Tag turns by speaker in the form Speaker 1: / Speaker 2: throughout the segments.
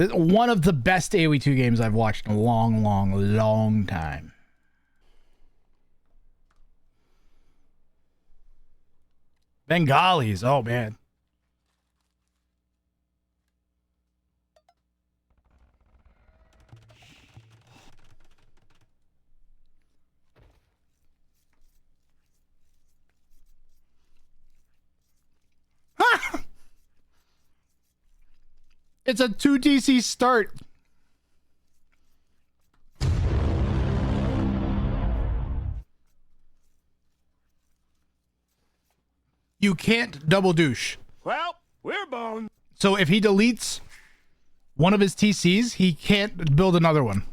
Speaker 1: One of the best AoE2 games I've watched in a long, long, long time. Bengalis. Oh, man. It's a 2 DC start. You can't double douche.
Speaker 2: Well, we're boned.
Speaker 1: So if he deletes one of his TCs, he can't build another one.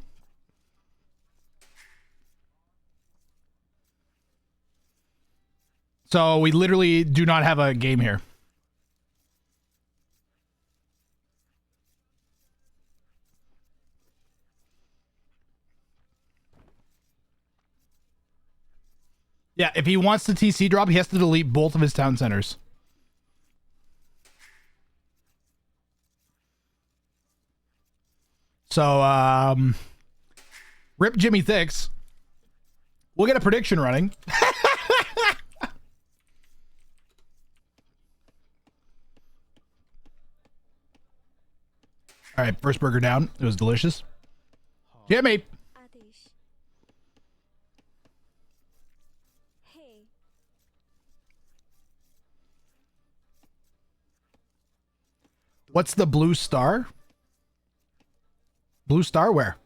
Speaker 1: So we literally do not have a game here. Yeah, if he wants the TC drop, he has to delete both of his town centers. So, rip Jimmy Thicks. We'll get a prediction running. All right, first burger down. It was delicious. Jimmy. What's the blue star? Blue star where?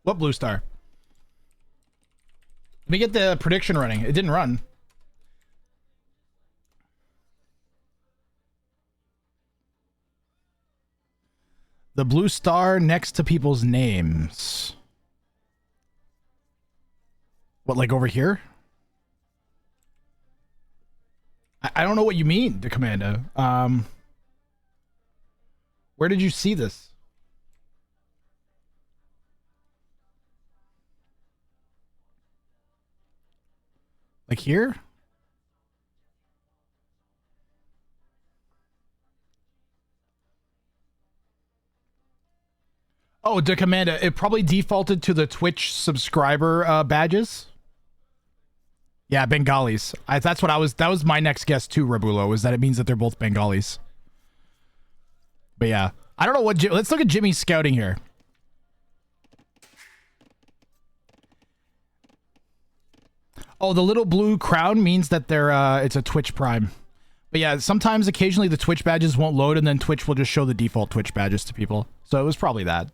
Speaker 1: What blue star? Let me get the prediction running. It didn't run. The blue star next to people's names. What, like over here? I don't know what you mean, the Commando. Where did you see this? Like here? Oh, the Commando. It probably defaulted to the Twitch subscriber badges. Yeah, Bengalis. That's what I was. That was my next guess too, Rabulo. Is that it means that they're both Bengalis. But yeah, I don't know what. Let's look at Jimmy's scouting here. Oh, the little blue crown means that they're. It's a Twitch Prime. But yeah, sometimes, occasionally, the Twitch badges won't load, and then Twitch will just show the default Twitch badges to people. So it was probably that.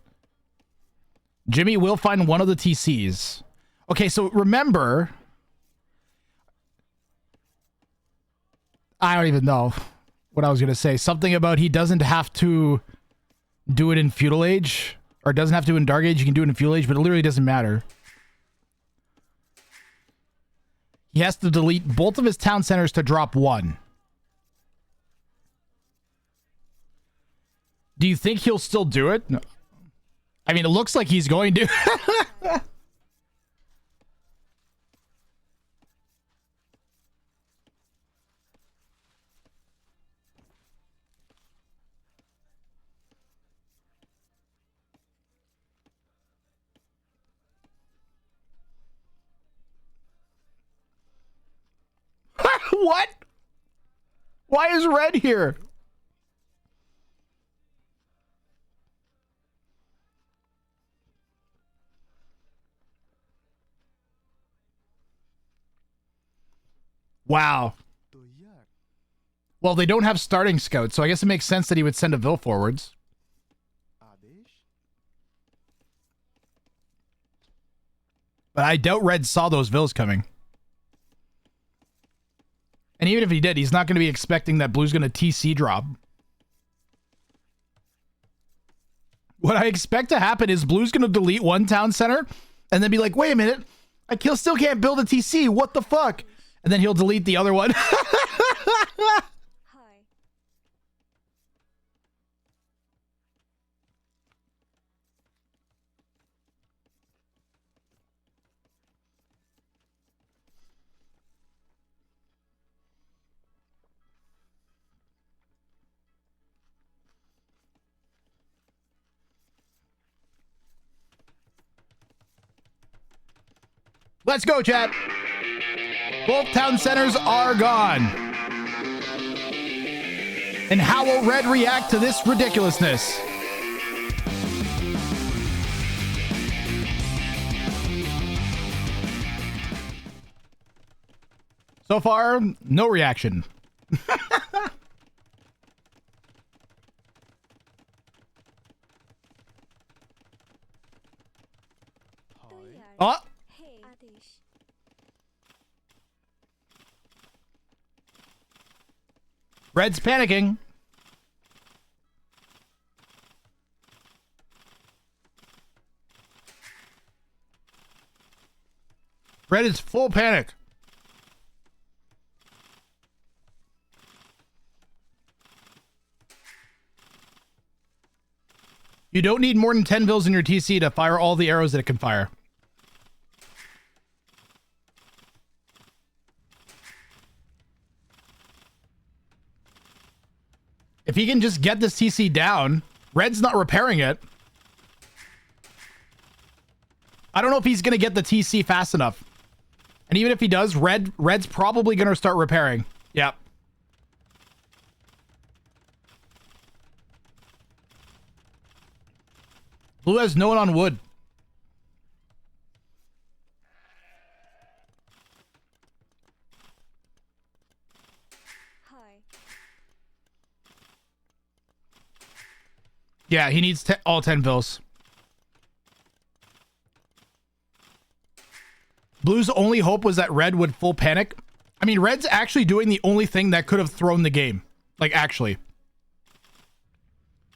Speaker 1: Jimmy will find one of the TCs. Okay, so remember. I don't even know what I was going to say. Something about he doesn't have to do it in Feudal Age. Or doesn't have to do it in Dark Age. You can do it in Feudal Age, but it literally doesn't matter. He has to delete both of his town centers to drop one. Do you think he'll still do it? No. I mean, it looks like he's going to. What? Why is red here? Wow. Well, they don't have starting scouts, so I guess it makes sense that he would send a Vil forwards. But I doubt Red saw those Vils coming. And even if he did, he's not going to be expecting that Blue's going to TC drop. What I expect to happen is Blue's going to delete one town center and then be like, wait a minute, I still can't build a TC. What the fuck? And then he'll delete the other one. Let's go, chat. Both town centers are gone. And how will Red react to this ridiculousness? So far, no reaction. Oh. Red's panicking. Red is full panic. You don't need more than 10 vills in your TC to fire all the arrows that it can fire. If he can just get this TC down, Red's not repairing it. I don't know if he's going to get the TC fast enough. And even if he does, Red's probably going to start repairing. Yep. Blue has no one on wood. Yeah, he needs all 10 vills. Blue's only hope was that Red would full panic. I mean, Red's actually doing the only thing that could have thrown the game. Like, actually.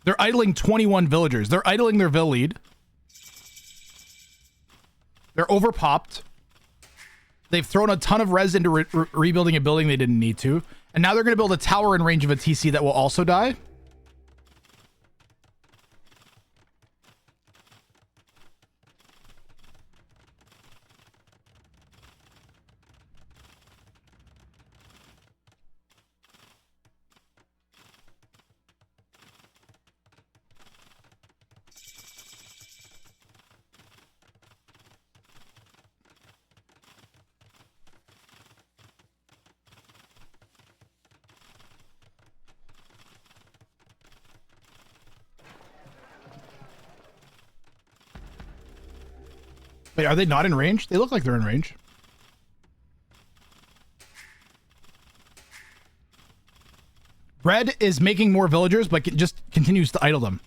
Speaker 1: They're idling 21 villagers. They're idling their vill lead. They're overpopped. They've thrown a ton of res into rebuilding a building they didn't need to. And now they're going to build a tower in range of a TC that will also die. Wait, are they not in range? They look like they're in range. Red is making more villagers, but just continues to idle them.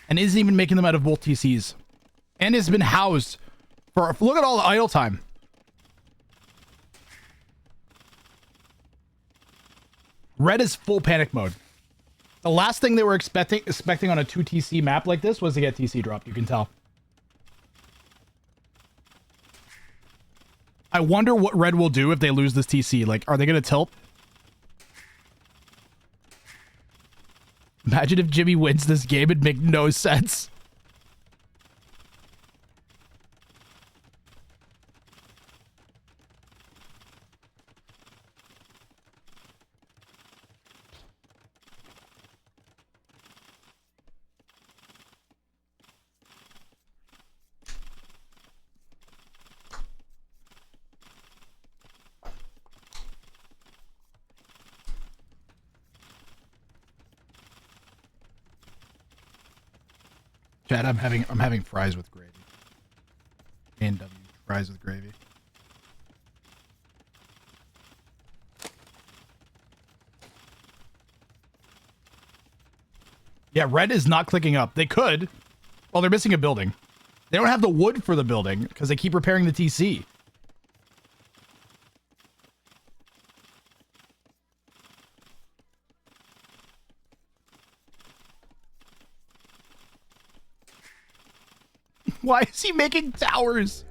Speaker 1: And isn't even making them out of both TCs. And has been housed for... Look at all the idle time. Red is full panic mode. The last thing they were expecting on a 2 TC map like this was to get TC dropped, you can tell. I wonder what Red will do if they lose this TC. Like, are they going to tilt? Imagine if Jimmy wins this game. It'd make no sense. Chad, I'm having fries with gravy. A&W fries with gravy. Yeah, Red is not clicking up. They could. Well, they're missing a building. They don't have the wood for the building because they keep repairing the TC. Why is he making towers?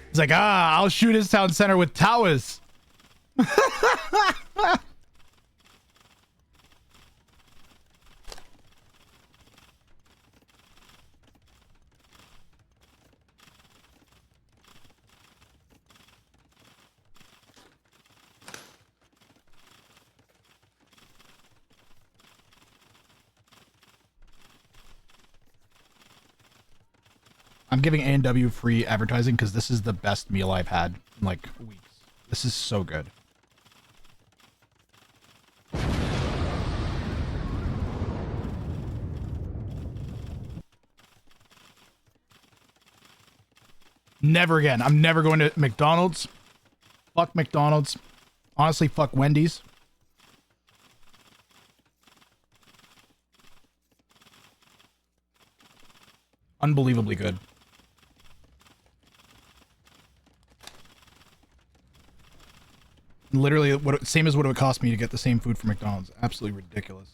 Speaker 1: He's like, I'll shoot his town center with towers. I'm giving A&W free advertising because this is the best meal I've had in like weeks. This is so good. Never again. I'm never going to McDonald's. Fuck McDonald's. Honestly, fuck Wendy's. Unbelievably good. Literally, same as what it would cost me to get the same food from McDonald's. Absolutely ridiculous.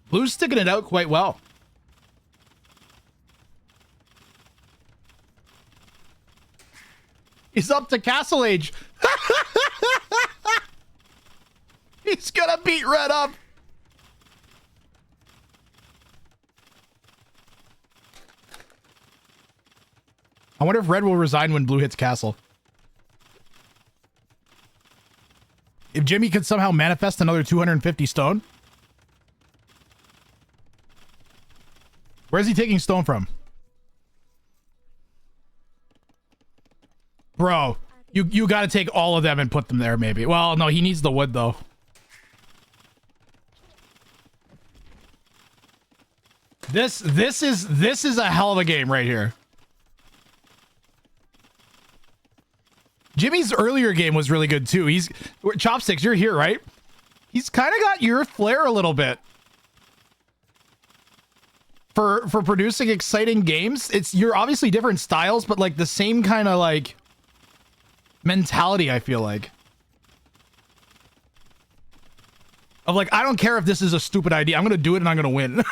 Speaker 1: Blue's sticking it out quite well. He's up to Castle Age. He's gonna beat Red up. I wonder if Red will resign when Blue hits Castle. If Jimmy could somehow manifest another 250 stone. Where's he taking stone from? Bro, you gotta take all of them and put them there maybe. Well, no, he needs the wood though. This is a hell of a game right here. Jimmy's earlier game was really good too. Chopsticks, you're here, right? He's kind of got your flair a little bit. For producing exciting games. You're obviously different styles, but like the same kind of like mentality, I feel like. Of like, I don't care if this is a stupid idea. I'm gonna do it and I'm gonna win.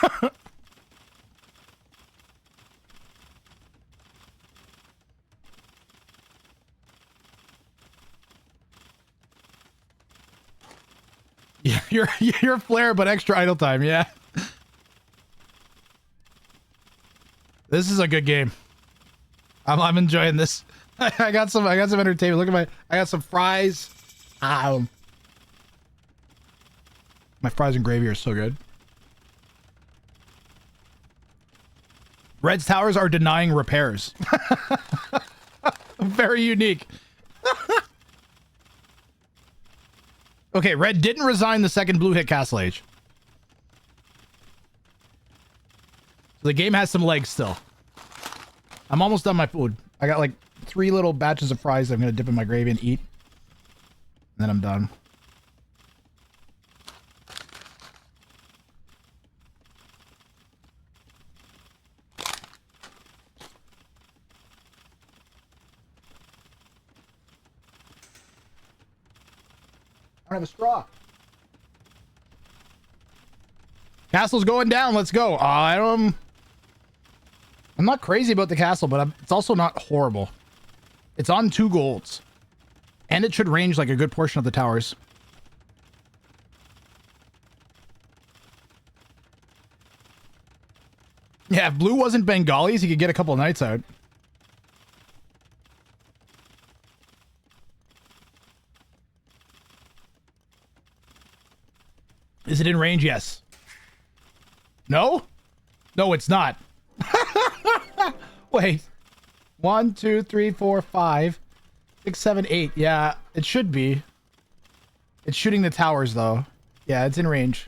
Speaker 1: Yeah, you're flair, but extra idle time. Yeah. This is a good game. I'm enjoying this. I got some entertainment. Look at I got some fries. My fries and gravy are so good. Red's towers are denying repairs. Very unique. Okay, Red didn't resign the second Blue hit Castle Age. So the game has some legs still. I'm almost done my food. I got like 3 little batches of fries I'm going to dip in my gravy and eat. And then I'm done. I don't have a straw. Castle's going down. Let's go. I'm not crazy about the castle, but it's also not horrible. It's on 2 golds. And it should range like a good portion of the towers. Yeah, if Blue wasn't Bengalis, he could get a couple knights out. Is it in range? Yes. No? No, it's not. Wait. 1, 2, 3, 4, 5, 6, 7, 8. Yeah, it should be. It's shooting the towers, though. Yeah, it's in range.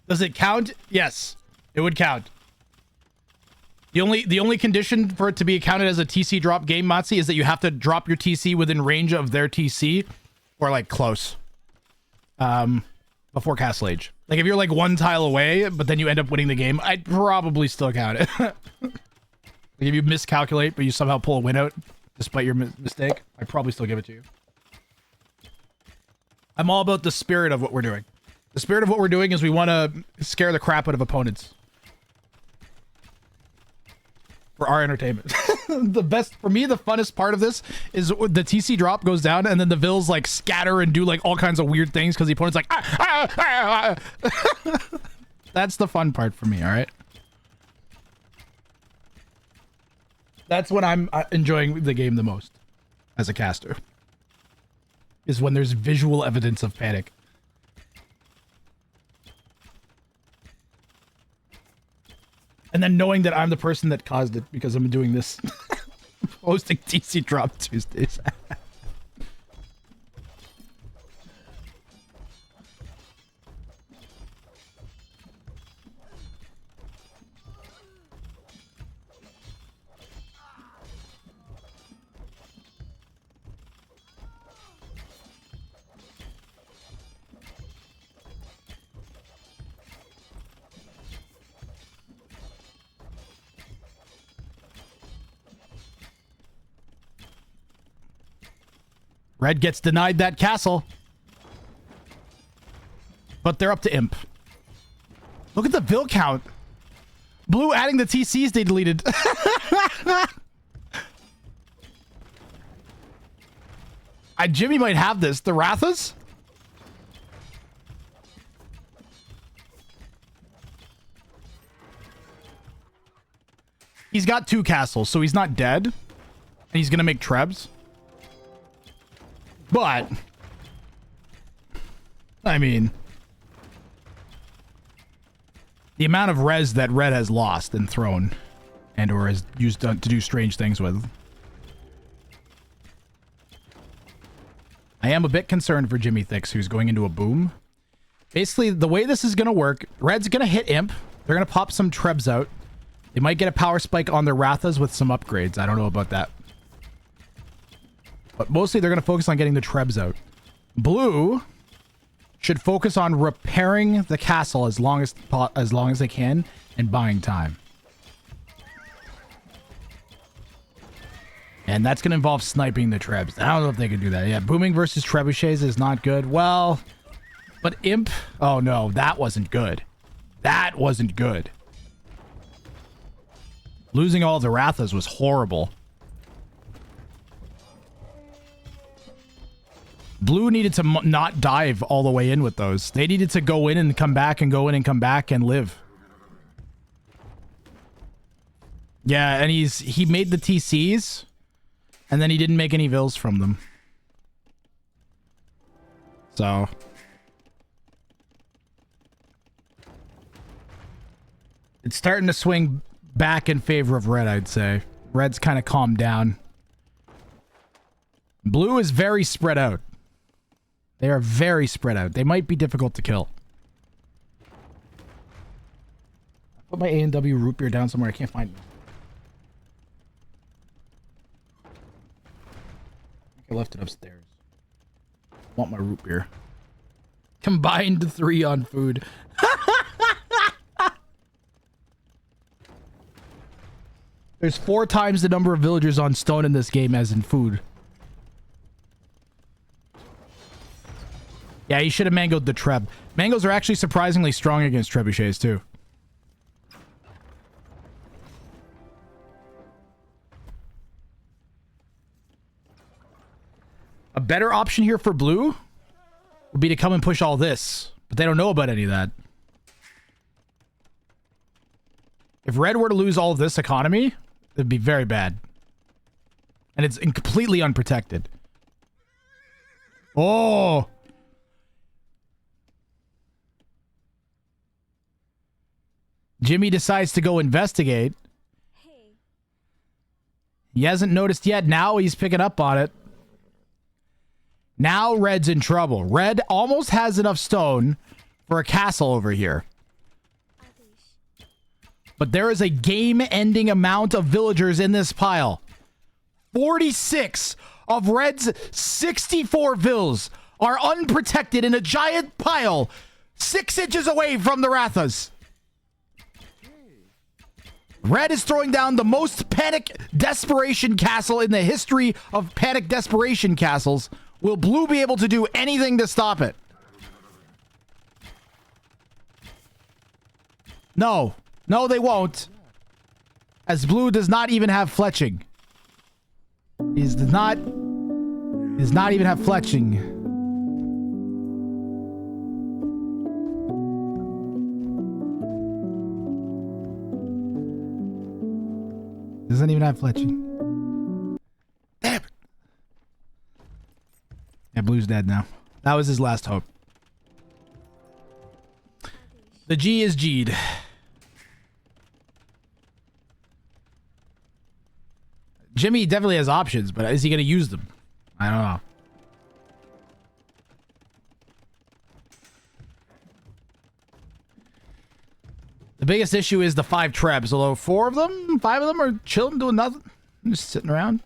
Speaker 1: Does it count? Yes, it would count. The only condition for it to be counted as a TC drop game, Matzi, is that you have to drop your TC within range of their TC, or like close. Before Castle Age. Like if you're like 1 tile away, but then you end up winning the game, I'd probably still count it. Like if you miscalculate, but you somehow pull a win out despite your mistake, I'd probably still give it to you. I'm all about the spirit of what we're doing. The spirit of what we're doing is we want to scare the crap out of opponents. for our entertainment. The best for me, the funnest part of this is the TC drop goes down and then the vills like scatter and do like all kinds of weird things because the opponent's like That's the fun part for me. All right, that's when I'm enjoying the game the most as a caster, is when there's visual evidence of panic. And then knowing that I'm the person that caused it because I'm doing this. Hosting TC Drop Tuesdays. Red gets denied that castle. But they're up to Imp. Look at the Vill count. Blue adding the TCs they deleted. Jimmy might have this. The Rathas? He's got 2 castles, so he's not dead. And he's going to make Trebs. But, I mean, the amount of res that Red has lost and thrown and or has used to do strange things with. I am a bit concerned for Jimmy Thix, who's going into a boom. Basically, the way this is going to work, Red's going to hit Imp. They're going to pop some Trebs out. They might get a power spike on their Rathas with some upgrades. I don't know about that. But mostly they're going to focus on getting the Trebs out. Blue should focus on repairing the castle as long as they can and buying time. And that's going to involve sniping the Trebs. I don't know if they can do that. Yeah, booming versus Trebuchets is not good. Well, but Imp... Oh, no, that wasn't good. That wasn't good. Losing all the Rathas was horrible. Blue needed to not dive all the way in with those. They needed to go in and come back and go in and come back and live. Yeah, and he made the TCs, and then he didn't make any vills from them. So... it's starting to swing back in favor of Red, I'd say. Red's kind of calmed down. Blue is very spread out. They are very spread out. They might be difficult to kill. I put my A&W root beer down somewhere. I can't find it. I think I left it upstairs. I want my root beer. Combined 3 on food. There's 4 times the number of villagers on stone in this game as in food. Yeah, he should have mangoed the Treb. Mangoes are actually surprisingly strong against trebuchets, too. A better option here for blue would be to come and push all this. But they don't know about any of that. If Red were to lose all of this economy, it'd be very bad. And it's completely unprotected. Oh! Jimmy decides to go investigate. Hey. He hasn't noticed yet. Now he's picking up on it. Now Red's in trouble. Red almost has enough stone for a castle over here. But there is a game-ending amount of villagers in this pile. 46 of Red's 64 vills are unprotected in a giant pile 6 inches away from the Rathas. Red is throwing down the most panic desperation castle in the history of panic desperation castles. Will Blue be able to do anything to stop it? No. No, they won't. As blue does not even have fletching. He does not even have fletching. Doesn't even have fletching. Damn it. Yeah, blue's dead now. That was his last hope. The G is G'd. Jimmy definitely has options, but is he going to use them? I don't know. The biggest issue is the 5 trebs, although 5 of them are chilling, doing nothing. Just sitting around.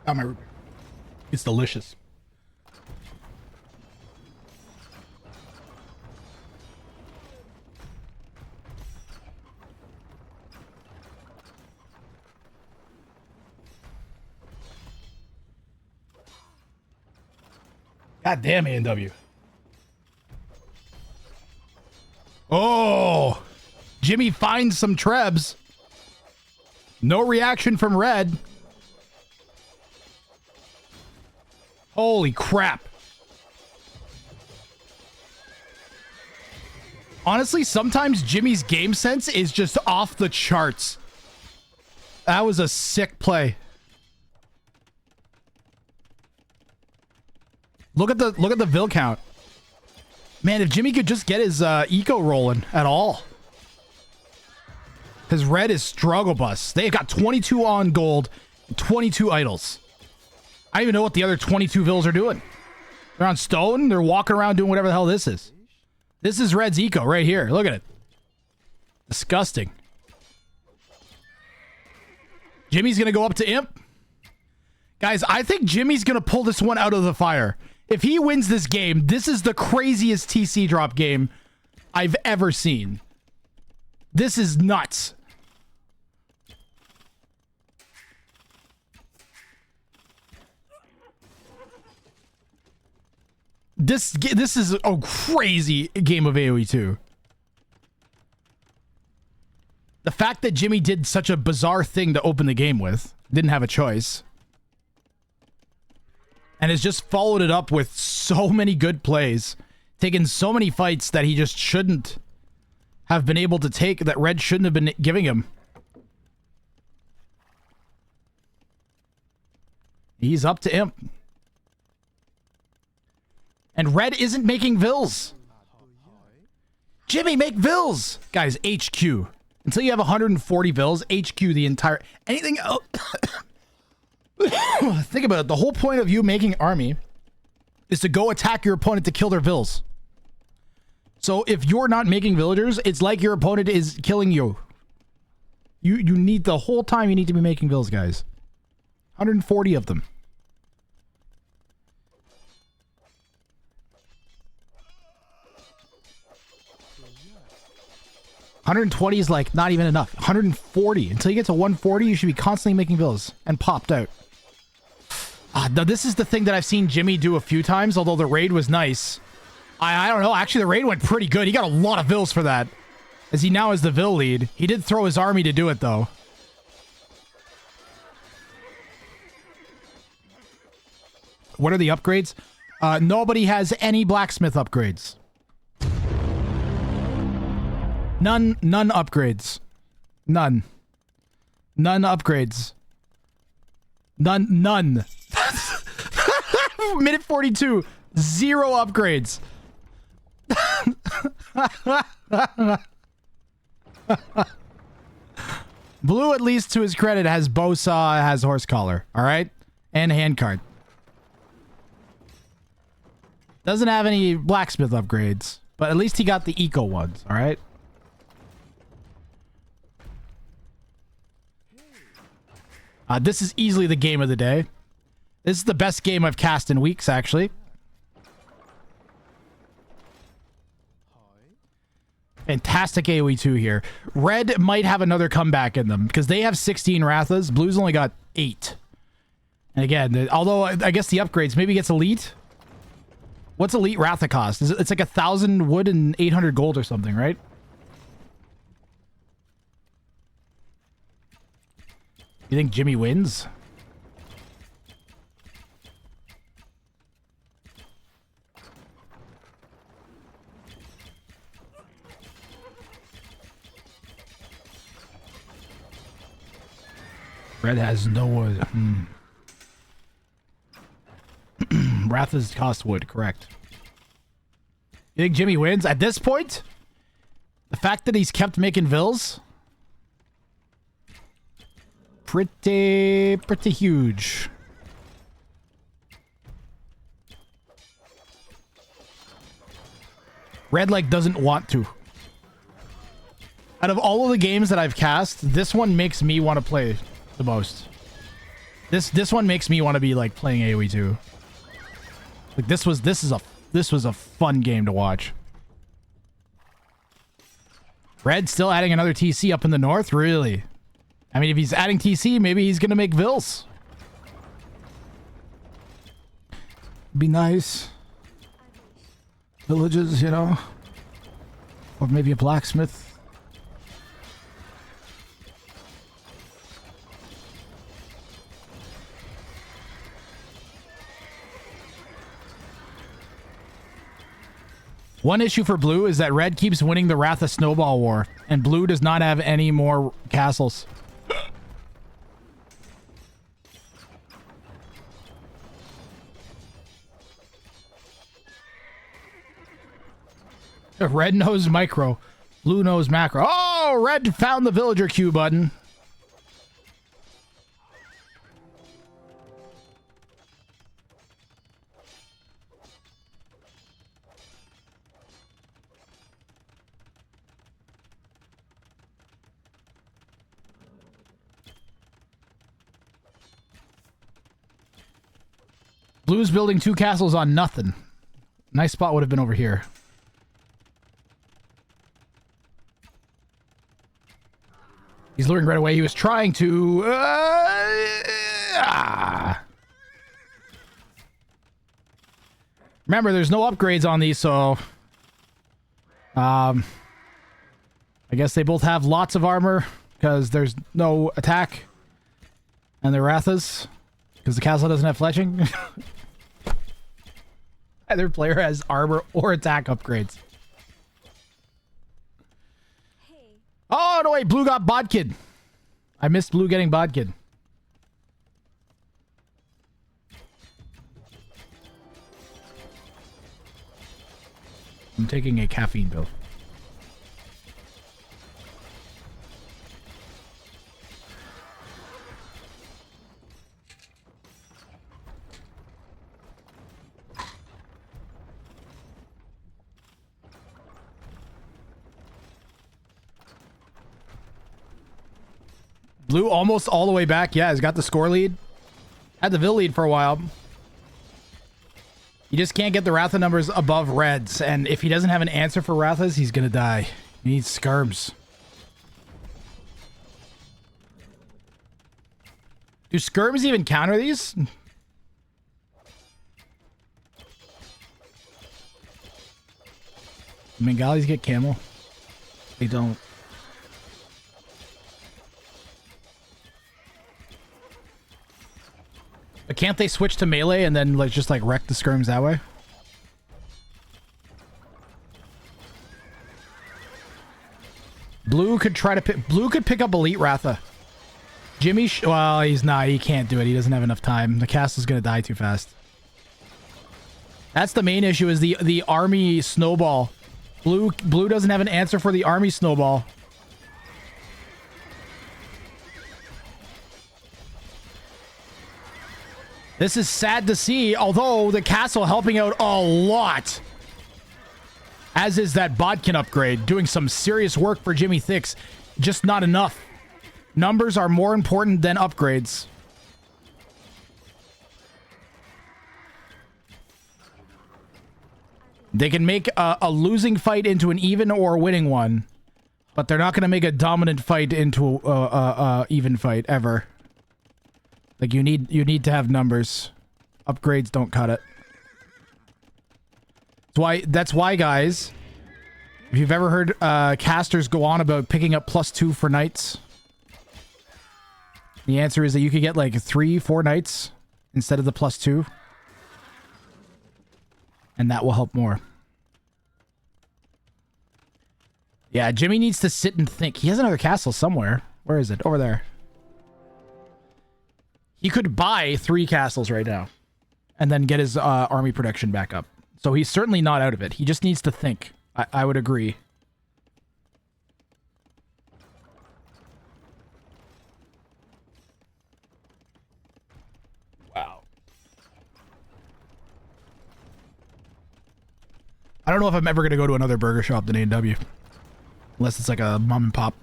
Speaker 1: Oh, my... It's delicious. God damn A&W. Oh! Jimmy finds some trebs. No reaction from red. Holy crap. Honestly, sometimes Jimmy's game sense is just off the charts. That was a sick play. Look at the Vil count. Man, if Jimmy could just get his eco rolling at all. Because red is struggle bus. They've got 22 on gold, 22 idols. I don't even know what the other 22 Vils are doing. They're on stone. They're walking around doing whatever the hell this is. This is Red's eco right here. Look at it. Disgusting. Jimmy's going to go up to Imp. Guys, I think Jimmy's going to pull this one out of the fire. If he wins this game, this is the craziest TC drop game I've ever seen. This is nuts. This is a crazy game of AoE 2. The fact that Jimmy did such a bizarre thing to open the game with, didn't have a choice, and has just followed it up with so many good plays, taken so many fights that he just shouldn't have been able to take, that Red shouldn't have been giving him. He's up to Imp. And Red isn't making Vils. Jimmy, make Vils! Guys, HQ. Until you have 140 Vils, HQ the entire... Anything else... Think about it. The whole point of you making army is to go attack your opponent to kill their Vils. So if you're not making villagers, it's like your opponent is killing you. You need the whole time you need to be making Vils, guys. 140 of them. $120 is like not even enough. 140. Until you get to 140, you should be constantly making Vils and popped out. Now this is the thing that I've seen Jimmy do a few times, although the raid was nice. I don't know. Actually, the raid went pretty good. He got a lot of Vils for that, as he now is the Vil lead. He did throw his army to do it, though. What are the upgrades? Nobody has any blacksmith upgrades. None upgrades. None upgrades. None. Minute 42. 0 upgrades. Blue, at least to his credit, has bow saw, has horse collar. All right? And hand card. Doesn't have any blacksmith upgrades. But at least he got the eco ones. All right? This is easily the game of the day. This is the best game I've cast in weeks, actually. Fantastic AoE 2 here. Red might have another comeback in them because they have 16 Rathas. Blue's only got 8. And again, although I guess the upgrades maybe gets elite. What's elite Ratha cost? It's like 1,000 wood and 800 gold or something, right? You think Jimmy wins? Red has no wood. Rathas cost wood, correct. You think Jimmy wins? At this point? The fact that he's kept making vills? Pretty huge. Red like doesn't want to. Out of all of the games that I've cast, this one makes me want to play the most. This one makes me want to be like playing AoE 2. Like this was a fun game to watch. Red still adding another TC up in the north, really? I mean, if he's adding TC, maybe he's gonna make vills. Be nice. Villages, you know, or maybe a blacksmith. One issue for blue is that red keeps winning the Ratha Snowball War, and blue does not have any more castles. Red knows micro, blue knows macro. Oh, red found the villager queue button. Blue's building 2 castles on nothing. Nice spot would have been over here. He's luring right away. He was trying to... Remember, there's no upgrades on these, so... I guess they both have lots of armor, because there's no attack. And they're Rathas, because the castle doesn't have fletching. Either player has armor or attack upgrades. Oh, no, wait. Blue got Bodkin. I missed blue getting Bodkin. I'm taking a caffeine pill. Blue almost all the way back. Yeah, he's got the score lead. Had the Vill lead for a while. You just can't get the Ratha numbers above Reds. And if he doesn't have an answer for Rathas, he's going to die. He needs skirms. Do skirms even counter these? Bengalis get camel? They don't. But can't they switch to melee and then like just like wreck the skirms that way? Blue could try to pick. Blue could pick up Elite Ratha. Jimmy, well, he's not. He can't do it. He doesn't have enough time. The castle's gonna die too fast. That's the main issue, is the army snowball. Blue doesn't have an answer for the army snowball. This is sad to see, although the castle helping out a lot. As is that Bodkin upgrade, doing some serious work for Jimmy Thix. Just not enough. Numbers are more important than upgrades. They can make a losing fight into an even or winning one, but they're not going to make a dominant fight into a even fight ever. Like you need to have numbers. Upgrades don't cut it. That's why, guys. If you've ever heard casters go on about picking up +2 for knights, the answer is that you could get like 3-4 knights instead of the +2, and that will help more. Yeah, Jimmy needs to sit and think. He has another castle somewhere. Where is it? Over there. He could buy 3 castles right now and then get his army production back up. So he's certainly not out of it. He just needs to think. I would agree. Wow. I don't know if I'm ever going to go to another burger shop than A&W. Unless it's like a mom and pop.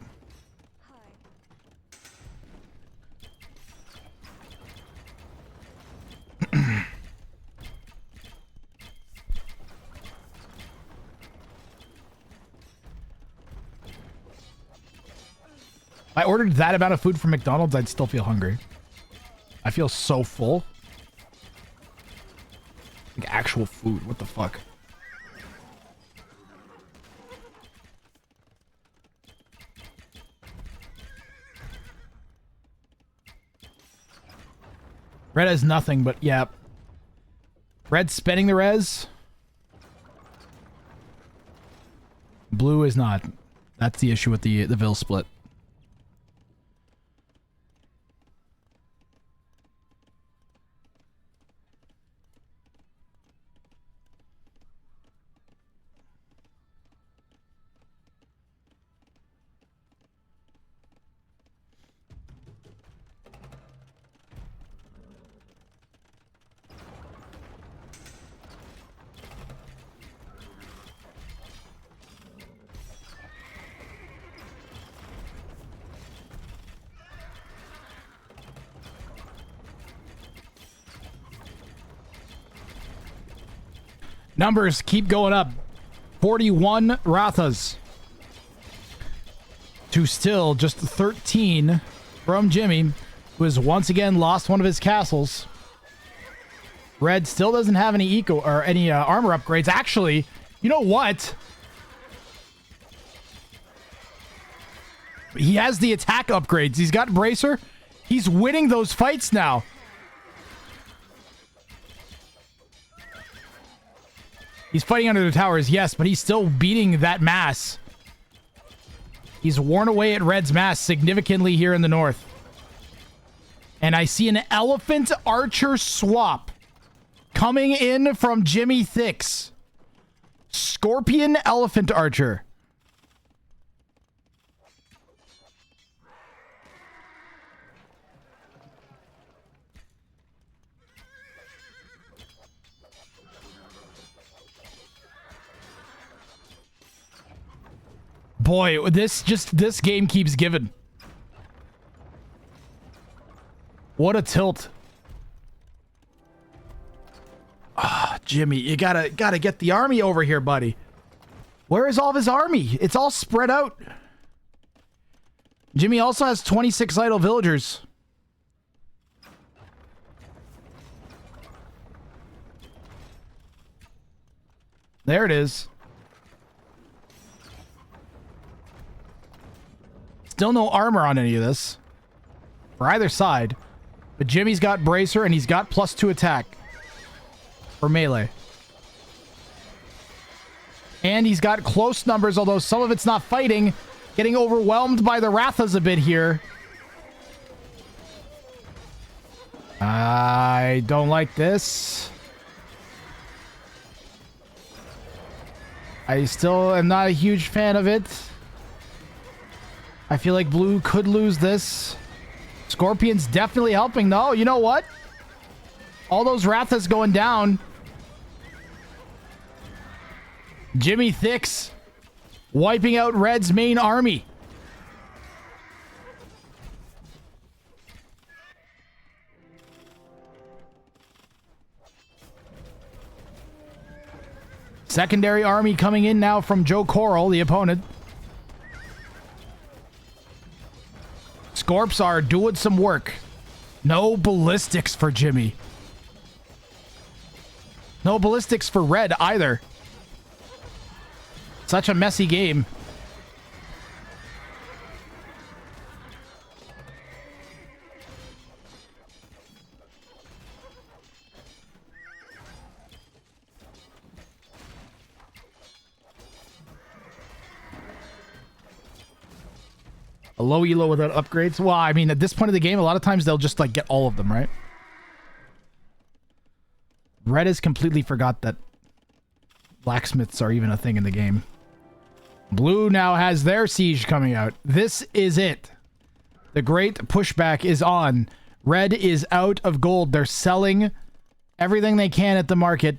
Speaker 1: If I ordered that amount of food from McDonald's, I'd still feel hungry. I feel so full. Like actual food. What the fuck? Red has nothing, but yeah. Red's spending the res. Blue is not. That's the issue with the Vil split. Numbers keep going up. 41 Rathas to still just 13 from Jimmy, who has once again lost one of his castles. Red still doesn't have any eco or any armor upgrades. Actually, you know what? He has the attack upgrades. He's got Bracer. He's winning those fights now. He's fighting under the towers, yes, but he's still beating that mass. He's worn away at Red's mass significantly here in the north. And I see an Elephant Archer swap coming in from Jimmy Thix. Scorpion Elephant Archer. Boy, this game keeps giving. What a tilt. Ah, Jimmy, you gotta get the army over here, buddy. Where is all of his army? It's all spread out. Jimmy also has 26 idle villagers. There it is. Still no armor on any of this. For either side. But Jimmy's got Bracer and he's got +2 attack. For melee. And he's got close numbers, although some of it's not fighting. Getting overwhelmed by the Rathas a bit here. I don't like this. I still am not a huge fan of it. I feel like blue could lose this. Scorpion's definitely helping, though. You know what? All those Rathas going down. Jimmy Thix wiping out Red's main army. Secondary army coming in now from Joe Coral, the opponent. Scorps are doing some work. No ballistics for Jimmy. No ballistics for Red either. Such a messy game. A low elo without upgrades? Well, I mean, at this point of the game, a lot of times they'll just, like, get all of them, right? Red has completely forgot that blacksmiths are even a thing in the game. Blue now has their siege coming out. This is it. The great pushback is on. Red is out of gold. They're selling everything they can at the market.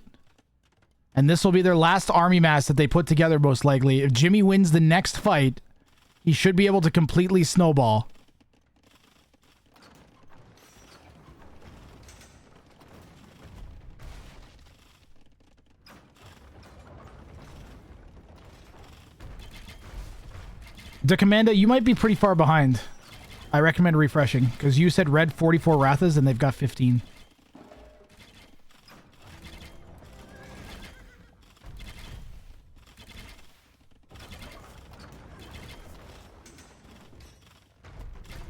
Speaker 1: And this will be their last army mass that they put together, most likely. If Jimmy wins the next fight, he should be able to completely snowball. The Commander, you might be pretty far behind. I recommend refreshing, because you said Red 44 Rathas and they've got 15.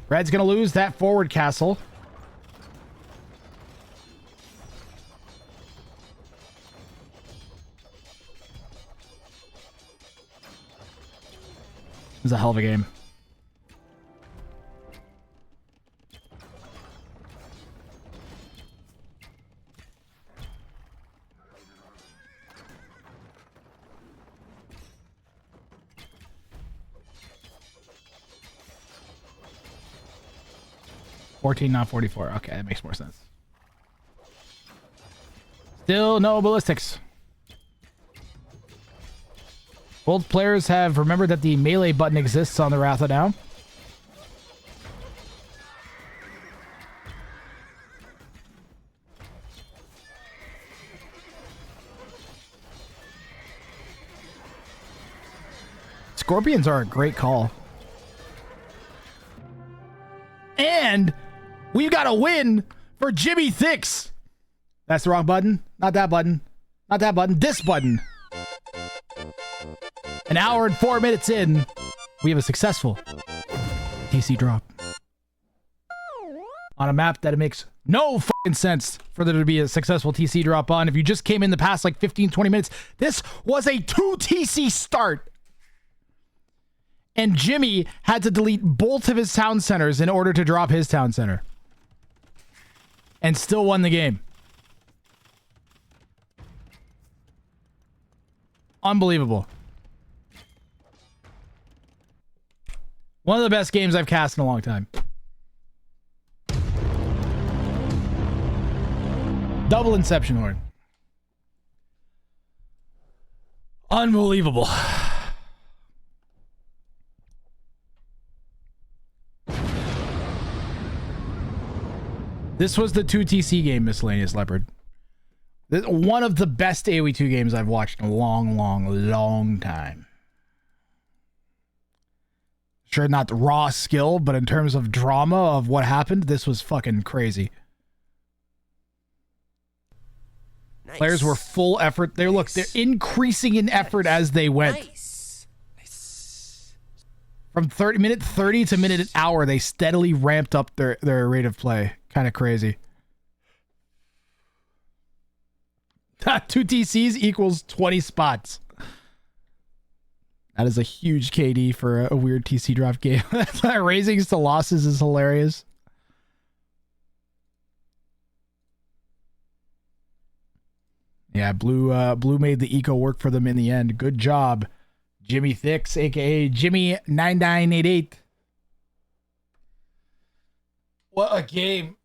Speaker 1: Red's going to lose that forward castle. It was a hell of a game. $14, not $44. Okay, that makes more sense. Still no ballistics. Both players have remembered that the melee button exists on the Ratha now. Scorpions are a great call. And we've got a win for Jimmy Thix. That's the wrong button. Not that button. Not that button. This button. An hour and 4 minutes in, we have a successful TC drop. On a map that it makes no fucking sense for there to be a successful TC drop on. If you just came in the past like 15, 20 minutes, this was a 2 TC start. And Jimmy had to delete both of his town centers in order to drop his town center. And still won the game. Unbelievable. One of the best games I've cast in a long time. Double Inception Horde. Unbelievable. This was the 2 TC game, Miscellaneous Leopard. One of the best AoE 2 games I've watched in a long time. Sure, not raw skill, but in terms of drama of what happened, this was fucking crazy. Nice. Players were full effort. They're they're increasing in effort as they went. Nice. From minute 30 to minute an hour, they steadily ramped up their rate of play. Kind of crazy. 2 TCs equals 20 spots. That is a huge KD for a weird TC drop game. Raisings to losses is hilarious. Yeah, Blue made the eco work for them in the end. Good job, Jimmy Thicks, aka Jimmy 9988. What a game.